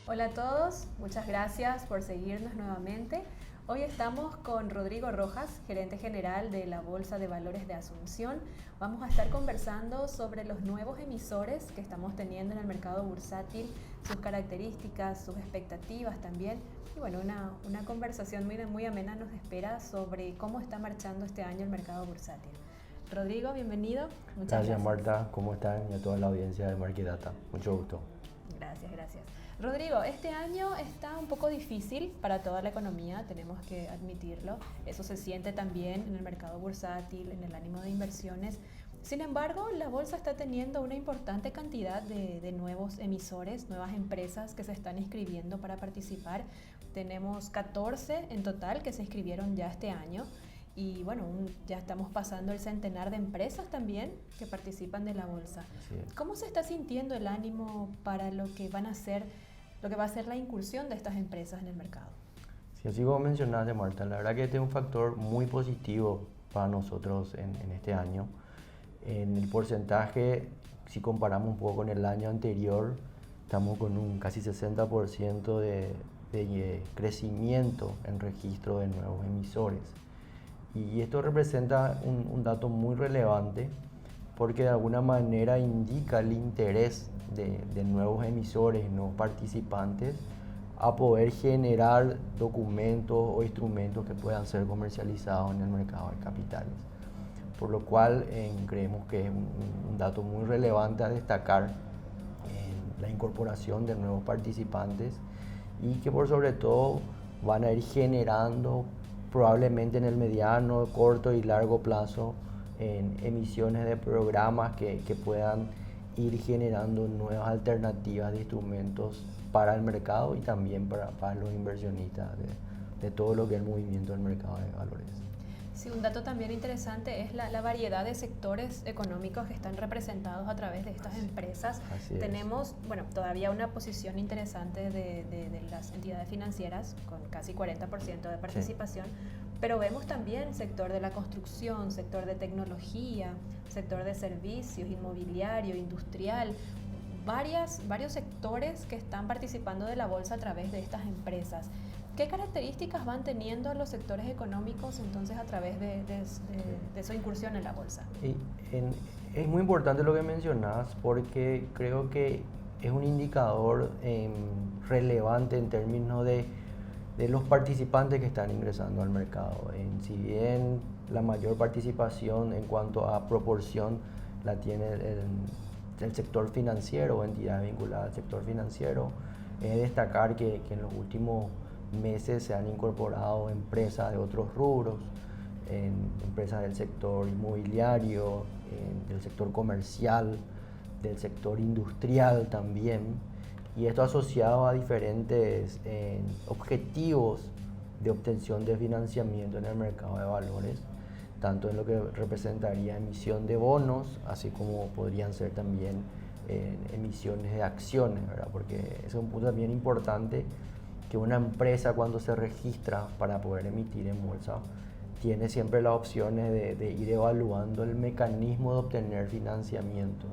Hola a todos, muchas gracias por seguirnos nuevamente. Hoy estamos con Rodrigo Rojas, gerente general de la Bolsa de Valores de Asunción. Vamos a estar conversando sobre los nuevos emisores que estamos teniendo en el mercado bursátil, sus características, sus expectativas también. Y bueno, una conversación muy amena nos espera sobre cómo está marchando este año el mercado bursátil. Rodrigo, bienvenido. Muchas Gracias, gracias. Marta, ¿cómo están? Y a toda la audiencia de Market Data. Mucho gusto. Gracias. Rodrigo, este año está un poco difícil para toda la economía, tenemos que admitirlo. Eso se siente también en el mercado bursátil, en el ánimo de inversiones. Sin embargo, la bolsa está teniendo una importante cantidad de nuevos emisores, nuevas empresas que se están inscribiendo para participar. Tenemos 14 en total que se inscribieron ya este año. Y bueno, ya estamos pasando el centenar de empresas también que participan de la bolsa. ¿Cómo se está sintiendo el ánimo para lo que va a ser la incursión de estas empresas en el mercado? Sí, así como mencionaste, Marta, la verdad que este es un factor muy positivo para nosotros en este año. En el porcentaje, si comparamos un poco con el año anterior, estamos con un casi 60% de crecimiento en registro de nuevos emisores. Y esto representa un dato muy relevante porque de alguna manera indica el interés de nuevos emisores y nuevos participantes a poder generar documentos o instrumentos que puedan ser comercializados en el mercado de capitales. Por lo cual creemos que es un dato muy relevante a destacar en la incorporación de nuevos participantes y que por sobre todo van a ir generando probablemente en el mediano, corto y largo plazo en emisiones de programas que puedan ir generando nuevas alternativas de instrumentos para el mercado y también para los inversionistas de todo lo que es el movimiento del mercado de valores. Sí, un dato también interesante es la variedad de sectores económicos que están representados a través de estas empresas. Tenemos, bueno, todavía una posición interesante de las entidades financieras con casi 40% de participación, sí. Pero vemos también sector de la construcción, sector de tecnología, sector de servicios, inmobiliario, industrial, varios sectores que están participando de la bolsa a través de estas empresas. ¿Qué características van teniendo los sectores económicos entonces a través de su incursión en la bolsa? Es muy importante lo que mencionas porque creo que es un indicador relevante en términos de los participantes que están ingresando al mercado. Si bien la mayor participación en cuanto a proporción la tiene el sector financiero o entidades vinculadas al sector financiero, es destacar que en los últimos meses se han incorporado empresas de otros rubros, empresas del sector inmobiliario, del sector comercial, del sector industrial también, y esto asociado a diferentes objetivos de obtención de financiamiento en el mercado de valores, tanto en lo que representaría emisión de bonos, así como podrían ser también emisiones de acciones, ¿verdad? Porque ese es un punto también importante, que una empresa cuando se registra para poder emitir en bolsa tiene siempre las opciones de ir evaluando el mecanismo de obtener financiamiento,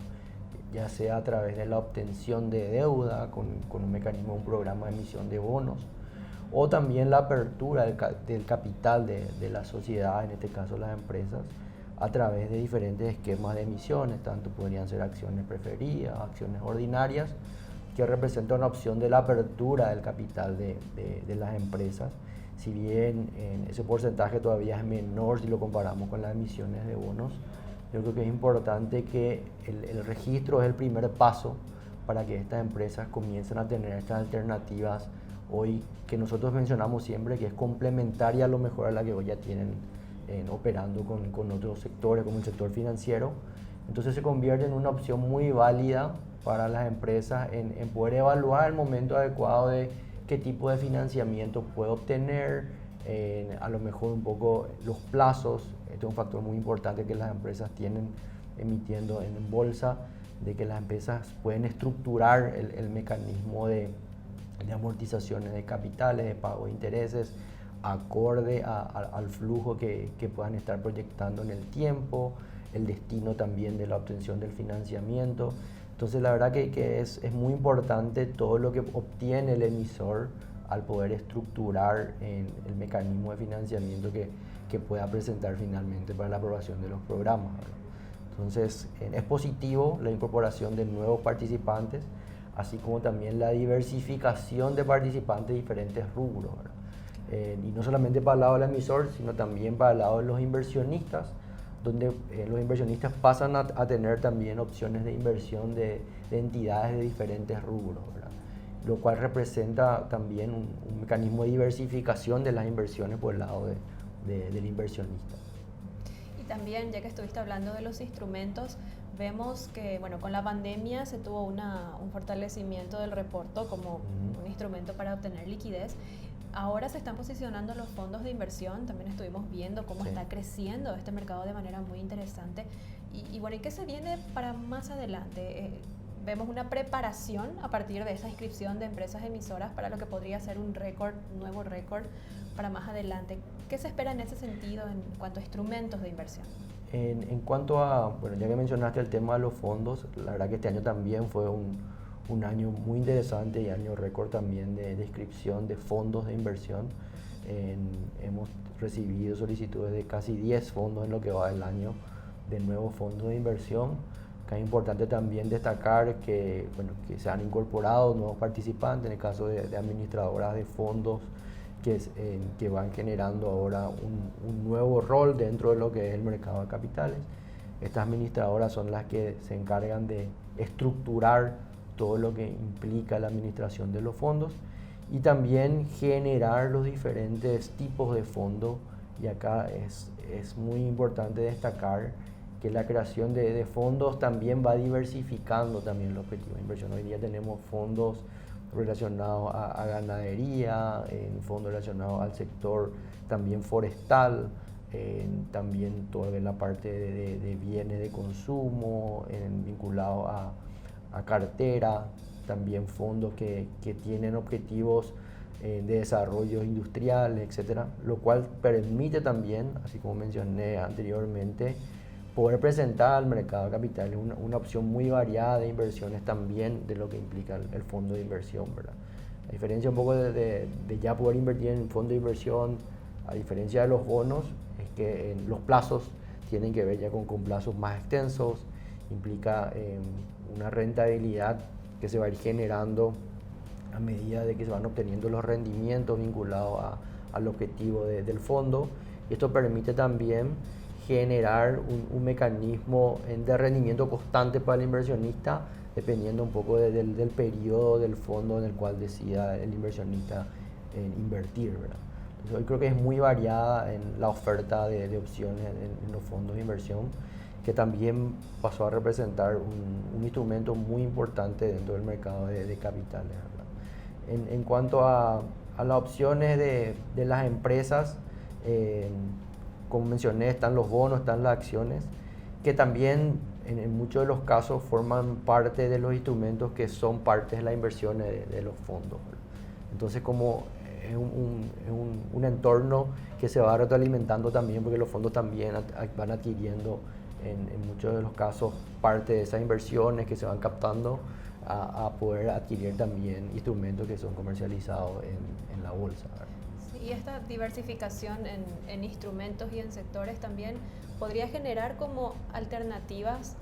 ya sea a través de la obtención de deuda con un mecanismo, un programa de emisión de bonos, o también la apertura del capital de la sociedad, en este caso las empresas, a través de diferentes esquemas de emisiones, tanto podrían ser acciones preferidas, acciones ordinarias, que representa una opción de la apertura del capital de las empresas. Si bien ese porcentaje todavía es menor si lo comparamos con las emisiones de bonos, yo creo que es importante que el registro es el primer paso para que estas empresas comiencen a tener estas alternativas hoy que nosotros mencionamos siempre, que es complementaria a lo mejor a la que hoy ya tienen operando con otros sectores como el sector financiero. Entonces se convierte en una opción muy válida para las empresas en poder evaluar el momento adecuado de qué tipo de financiamiento puede obtener, a lo mejor un poco los plazos. Este es un factor muy importante que las empresas tienen emitiendo en bolsa, de que las empresas pueden estructurar el mecanismo de amortizaciones de capitales, de pago de intereses, acorde al flujo que puedan estar proyectando en el tiempo, el destino también de la obtención del financiamiento. Entonces la verdad que es muy importante todo lo que obtiene el emisor al poder estructurar el mecanismo de financiamiento que pueda presentar finalmente para la aprobación de los programas, ¿verdad? Entonces es positivo la incorporación de nuevos participantes, así como también la diversificación de participantes de diferentes rubros, ¿verdad? Y no solamente para el lado del emisor, sino también para el lado de los inversionistas, donde los inversionistas pasan a tener también opciones de inversión de entidades de diferentes rubros, ¿verdad? Lo cual representa también un mecanismo de diversificación de las inversiones por el lado del inversionista. Y también, ya que estuviste hablando de los instrumentos, vemos que bueno, con la pandemia se tuvo un fortalecimiento del reporto como un instrumento para obtener liquidez. Ahora se están posicionando los fondos de inversión, también estuvimos viendo cómo está creciendo este mercado de manera muy interesante. Y bueno, ¿y qué se viene para más adelante? Vemos una preparación a partir de esa inscripción de empresas emisoras para lo que podría ser un nuevo récord para más adelante. ¿Qué se espera en ese sentido en cuanto a instrumentos de inversión? En cuanto a, bueno, ya que mencionaste el tema de los fondos, la verdad que este año también fue un año muy interesante y año récord también de inscripción de fondos de inversión. Hemos recibido solicitudes de casi 10 fondos en lo que va del año de nuevos fondos de inversión. Acá es importante también destacar que, bueno, que se han incorporado nuevos participantes, en el caso de administradoras de fondos que van generando ahora un nuevo rol dentro de lo que es el mercado de capitales. Estas administradoras son las que se encargan de estructurar todo lo que implica la administración de los fondos y también generar los diferentes tipos de fondos. Y acá es muy importante destacar que la creación de fondos también va diversificando también el objetivo de inversión. Hoy día tenemos fondos relacionados a ganadería, fondos relacionados al sector también forestal, también toda la parte de bienes de consumo, vinculados a cartera, también fondos que tienen objetivos de desarrollo industrial, etcétera, lo cual permite también, así como mencioné anteriormente, poder presentar al mercado de capitales una opción muy variada de inversiones también de lo que implica el fondo de inversión, ¿verdad? A diferencia un poco de ya poder invertir en fondo de inversión, a diferencia de los bonos, es que los plazos tienen que ver ya con plazos más extensos, implica una rentabilidad que se va a ir generando a medida de que se van obteniendo los rendimientos vinculados al objetivo del fondo. Y esto permite también generar un mecanismo de rendimiento constante para el inversionista, dependiendo un poco del periodo del fondo en el cual decida el inversionista invertir, ¿verdad? Entonces, hoy creo que es muy variada en la oferta de opciones en los fondos de inversión, que también pasó a representar un instrumento muy importante dentro del mercado de capitales, ¿verdad? En cuanto a las opciones de las empresas, como mencioné, están los bonos, están las acciones, que también en muchos de los casos forman parte de los instrumentos que son parte de las inversiones de los fondos, ¿verdad? Entonces, como es un entorno que se va retroalimentando también, porque los fondos también van adquiriendo en muchos de los casos parte de esas inversiones que se van captando a poder adquirir también instrumentos que son comercializados en la bolsa, ¿verdad? Y esta diversificación en instrumentos y en sectores también podría generar como alternativas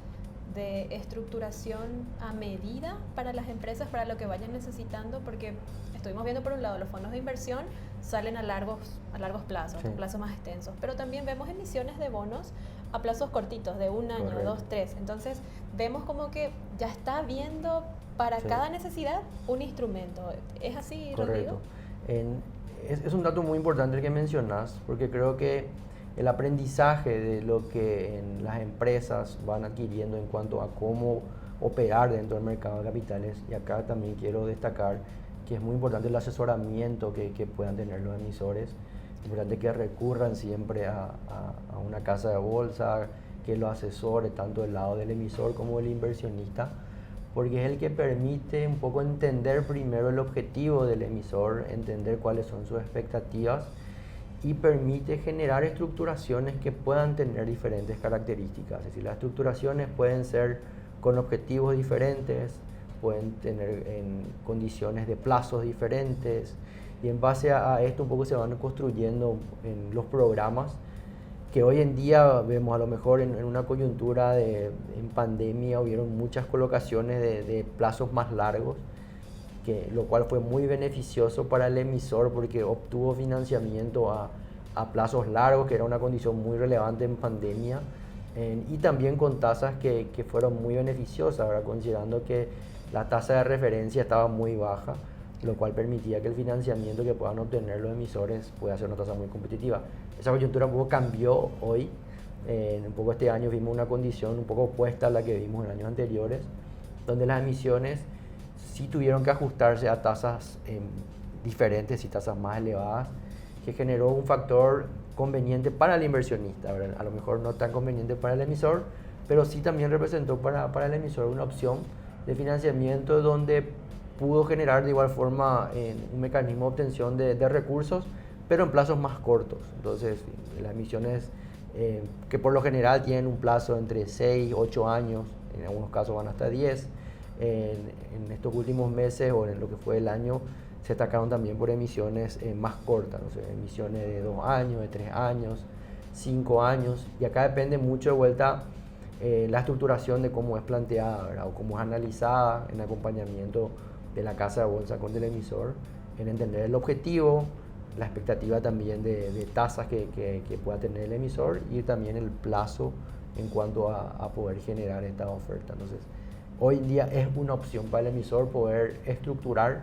de estructuración a medida para las empresas, para lo que vayan necesitando, porque estuvimos viendo por un lado los fondos de inversión salen a largos plazos, sí, plazos más extensos, pero también vemos emisiones de bonos a plazos cortitos, de un año, correcto, 2, 3. Entonces vemos como que ya está viendo para sí, cada necesidad un instrumento. ¿Es así, correcto, Rodrigo? Es un dato muy importante el que mencionas, porque creo que el aprendizaje de lo que las empresas van adquiriendo en cuanto a cómo operar dentro del mercado de capitales, y acá también quiero destacar que es muy importante el asesoramiento que puedan tener los emisores. Es importante que recurran siempre a una casa de bolsa que lo asesore tanto del lado del emisor como del inversionista, porque es el que permite un poco entender primero el objetivo del emisor, entender cuáles son sus expectativas y permite generar estructuraciones que puedan tener diferentes características. Es decir, las estructuraciones pueden ser con objetivos diferentes, pueden tener en condiciones de plazos diferentes, y en base a esto un poco se van construyendo en los programas que hoy en día vemos. A lo mejor en una coyuntura en pandemia hubieron muchas colocaciones de plazos más largos, lo cual fue muy beneficioso para el emisor porque obtuvo financiamiento a plazos largos, que era una condición muy relevante en pandemia, y también con tasas que fueron muy beneficiosas, ¿verdad? Considerando que la tasa de referencia estaba muy baja, lo cual permitía que el financiamiento que puedan obtener los emisores pueda ser una tasa muy competitiva. Esa coyuntura un poco cambió hoy. Un poco este año vimos una condición un poco opuesta a la que vimos en años anteriores, donde las emisiones sí tuvieron que ajustarse a tasas diferentes y tasas más elevadas, que generó un factor conveniente para el inversionista, ¿verdad? A lo mejor no tan conveniente para el emisor, pero sí también representó para el emisor una opción de financiamiento donde pudo generar de igual forma un mecanismo de obtención de recursos, pero en plazos más cortos. Entonces, las emisiones que por lo general tienen un plazo entre 6, 8 años, en algunos casos van hasta 10, en estos últimos meses o en lo que fue el año, se destacaron también por emisiones más cortas, no sé, emisiones de 2 años, de 3 años, 5 años, y acá depende mucho de vuelta la estructuración de cómo es planteada, ¿verdad? O cómo es analizada en acompañamiento de la casa de bolsa con el emisor, en entender el objetivo, la expectativa también de tasas que pueda tener el emisor, y también el plazo en cuanto a poder generar esta oferta. Entonces, hoy en día es una opción para el emisor poder estructurar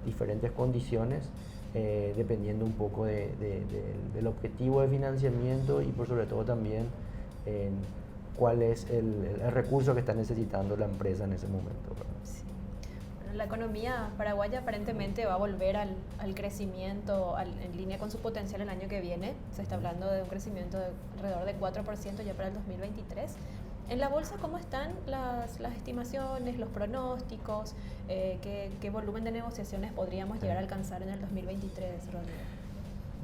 diferentes condiciones dependiendo un poco del objetivo de financiamiento y por sobre todo también cuál es el recurso que está necesitando la empresa en ese momento, ¿verdad? Sí. Bueno, la economía paraguaya aparentemente va a volver al crecimiento en línea con su potencial el año que viene. Se está hablando de un crecimiento de alrededor de 4% ya para el 2023. En la bolsa, ¿cómo están las estimaciones, los pronósticos? ¿Qué volumen de negociaciones podríamos llegar a alcanzar en el 2023, Rodrigo?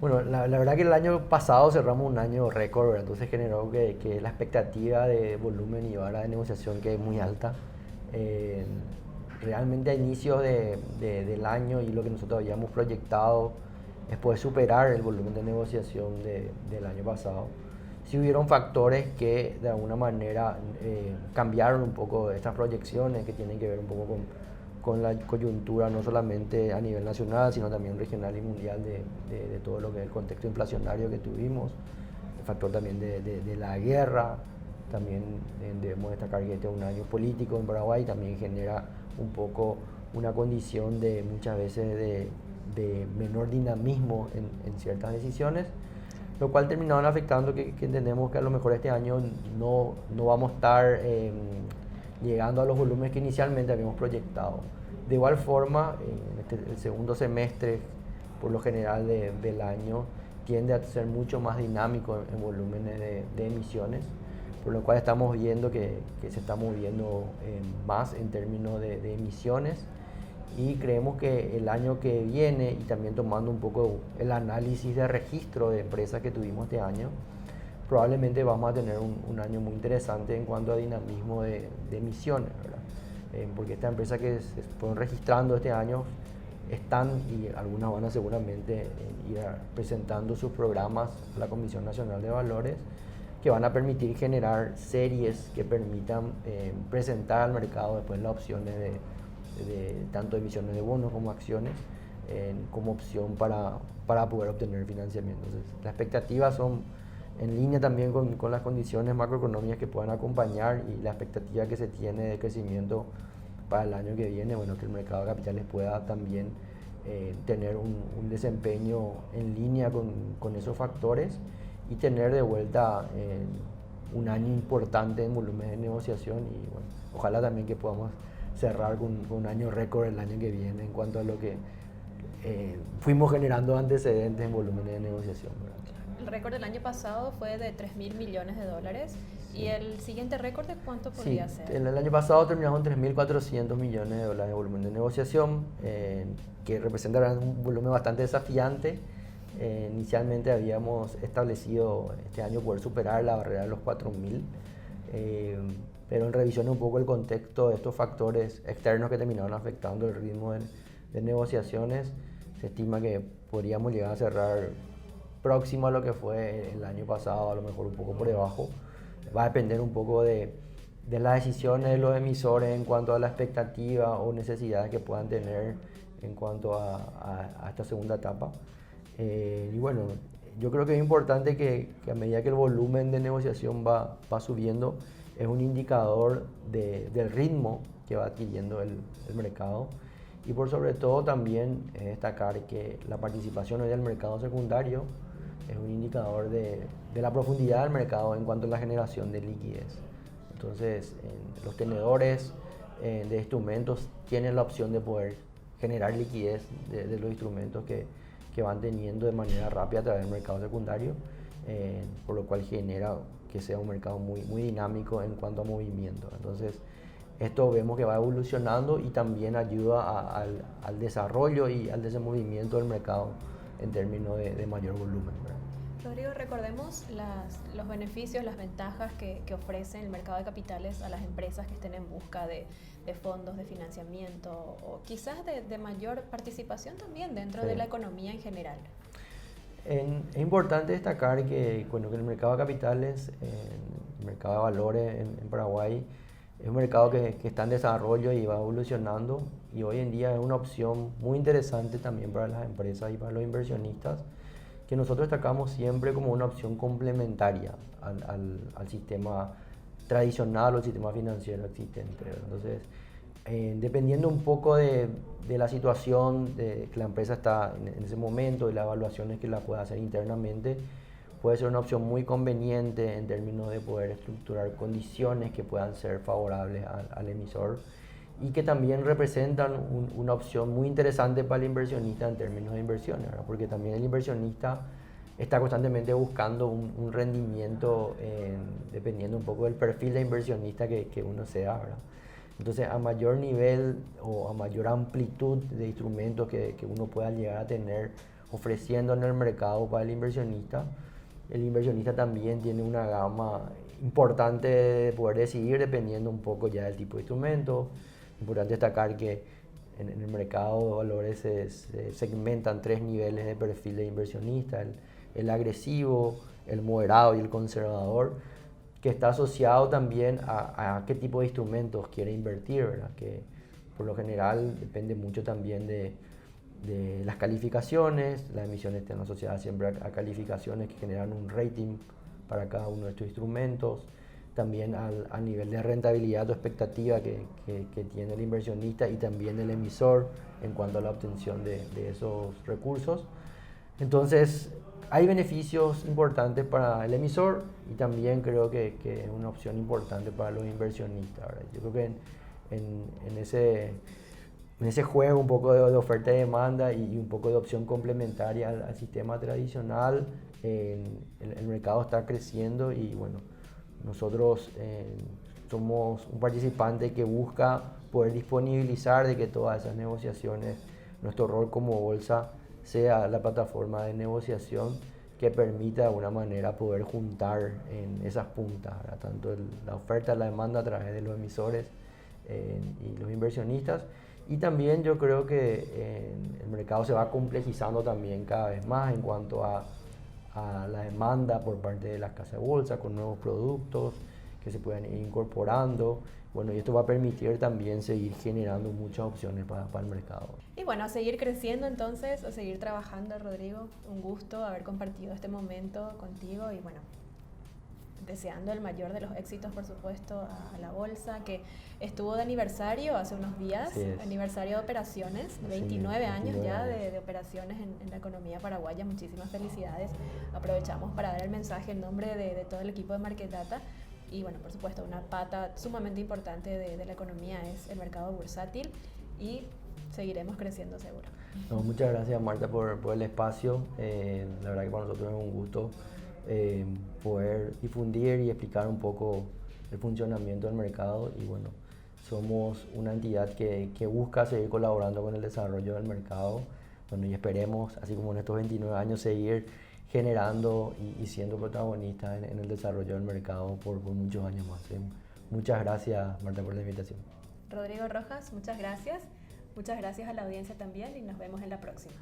Bueno, la verdad que el año pasado cerramos un año récord, ¿verdad? Entonces generó que la expectativa de volumen y vara de negociación que es muy alta. Realmente a inicios del año y lo que nosotros habíamos proyectado es poder superar el volumen de negociación del año pasado. Sí hubieron factores que de alguna manera cambiaron un poco estas proyecciones, que tienen que ver un poco con la coyuntura no solamente a nivel nacional, sino también regional y mundial de todo lo que es el contexto inflacionario que tuvimos, el factor también de la guerra. También debemos destacar que este es un año político en Paraguay y también genera un poco una condición de muchas veces de menor dinamismo en ciertas decisiones, lo cual terminaron afectando que entendemos que a lo mejor este año no vamos a estar llegando a los volúmenes que inicialmente habíamos proyectado. De igual forma, el segundo semestre, por lo general del año, tiende a ser mucho más dinámico en volúmenes de emisiones, por lo cual estamos viendo que se está moviendo más en términos de emisiones, y creemos que el año que viene, y también tomando un poco el análisis de registro de empresas que tuvimos este año, probablemente vamos a tener un año muy interesante en cuanto a dinamismo de emisiones, ¿verdad? Porque estas empresas que se fueron registrando este año están, y algunas van a seguramente ir presentando sus programas a la Comisión Nacional de Valores, que van a permitir generar series que permitan presentar al mercado después las opciones de tanto emisiones de bonos como acciones como opción para poder obtener financiamiento. Entonces, las expectativas son en línea también con las condiciones macroeconómicas que puedan acompañar, y la expectativa que se tiene de crecimiento para el año que viene, bueno, que el mercado de capitales pueda también tener un desempeño en línea con esos factores y tener de vuelta un año importante en volumen de negociación, y bueno, ojalá también que podamos cerrar con un año récord el año que viene en cuanto a lo que fuimos generando antecedentes en volúmenes de negociación, ¿verdad? El récord del año pasado fue de 3.000 millones de dólares. Sí. ¿Y el siguiente récord de cuánto podría ser? El año pasado terminamos en 3.400 millones de dólares de volumen de negociación, que representa un volumen bastante desafiante, Inicialmente habíamos establecido este año poder superar la barrera de los 4.000, pero en revisión un poco el contexto de estos factores externos que terminaron afectando el ritmo de negociaciones, se estima que podríamos llegar a cerrar próximo a lo que fue el año pasado, a lo mejor un poco por debajo. Va a depender un poco de las decisiones de los emisores en cuanto a la expectativa o necesidades que puedan tener en cuanto a esta segunda etapa. Y bueno, yo creo que es importante que a medida que el volumen de negociación va subiendo, es un indicador del ritmo que va adquiriendo el mercado. Y por sobre todo también destacar que la participación hoy del mercado secundario es un indicador de la profundidad del mercado en cuanto a la generación de liquidez. Entonces, los tenedores de instrumentos tienen la opción de poder generar liquidez de los instrumentos que van teniendo de manera rápida a través del mercado secundario, por lo cual genera que sea un mercado muy, muy dinámico en cuanto a movimiento. Entonces, esto vemos que va evolucionando y también ayuda al desarrollo y al desenvolvimiento del mercado en términos de mayor volumen, ¿verdad? Rodrigo, recordemos los beneficios, las ventajas que ofrece el mercado de capitales a las empresas que estén en busca de fondos de financiamiento o quizás de mayor participación también dentro de la economía en general. Es importante destacar que, bueno, que el mercado de capitales, el mercado de valores en Paraguay, es un mercado que está en desarrollo y va evolucionando, y hoy en día es una opción muy interesante también para las empresas y para los inversionistas, que nosotros destacamos siempre como una opción complementaria al sistema tradicional o al sistema financiero existente. Entonces, dependiendo un poco de la situación de que la empresa está en ese momento y las evaluaciones que la pueda hacer internamente, puede ser una opción muy conveniente en términos de poder estructurar condiciones que puedan ser favorables al emisor y que también representan una opción muy interesante para el inversionista en términos de inversiones, ¿verdad? Porque también el inversionista está constantemente buscando un rendimiento dependiendo un poco del perfil de inversionista que uno sea, ¿verdad? Entonces, a mayor nivel o a mayor amplitud de instrumentos que uno pueda llegar a tener ofreciendo en el mercado para el inversionista también tiene una gama importante de poder decidir dependiendo un poco ya del tipo de instrumento. Importante destacar que en el mercado de valores se segmentan 3 niveles de perfil de inversionista: el agresivo, el moderado y el conservador, que está asociado también a qué tipo de instrumentos quiere invertir, ¿verdad? Que por lo general depende mucho también de las calificaciones. Las emisiones están asociadas siempre a calificaciones que generan un rating para cada uno de estos instrumentos. También al nivel de rentabilidad o expectativa que tiene el inversionista y también el emisor en cuanto a la obtención de esos recursos. Entonces, hay beneficios importantes para el emisor y también creo que es una opción importante para los inversionistas, ¿verdad? Yo creo que en ese juego un poco de oferta y demanda y un poco de opción complementaria al sistema tradicional, el mercado está creciendo y bueno, nosotros somos un participante que busca poder disponibilizar de que todas esas negociaciones, nuestro rol como bolsa, sea la plataforma de negociación que permita de alguna manera poder juntar en esas puntas, ¿verdad? Tanto la oferta y la demanda a través de los emisores y los inversionistas. Y también yo creo que el mercado se va complejizando también cada vez más en cuanto a la demanda por parte de las casas de bolsa con nuevos productos que se puedan ir incorporando. Bueno, y esto va a permitir también seguir generando muchas opciones para el mercado. Y bueno, a seguir creciendo entonces, a seguir trabajando, Rodrigo. Un gusto haber compartido este momento contigo y bueno, deseando el mayor de los éxitos, por supuesto, a la bolsa, que estuvo de aniversario hace unos días, aniversario de operaciones, 29 años ya de operaciones en la economía paraguaya. Muchísimas felicidades. Aprovechamos para dar el mensaje en nombre de todo el equipo de Market Data. Y bueno, por supuesto, una pata sumamente importante de la economía es el mercado bursátil y seguiremos creciendo seguro. No, muchas gracias, Marta, por el espacio. La verdad que para nosotros es un gusto poder difundir y explicar un poco el funcionamiento del mercado y bueno, somos una entidad que busca seguir colaborando con el desarrollo del mercado Bueno, y esperemos, así como en estos 29 años, seguir generando y siendo protagonistas en el desarrollo del mercado por muchos años más. Muchas gracias, Marta, por la invitación. Rodrigo Rojas, muchas gracias. Muchas gracias a la audiencia también y nos vemos en la próxima.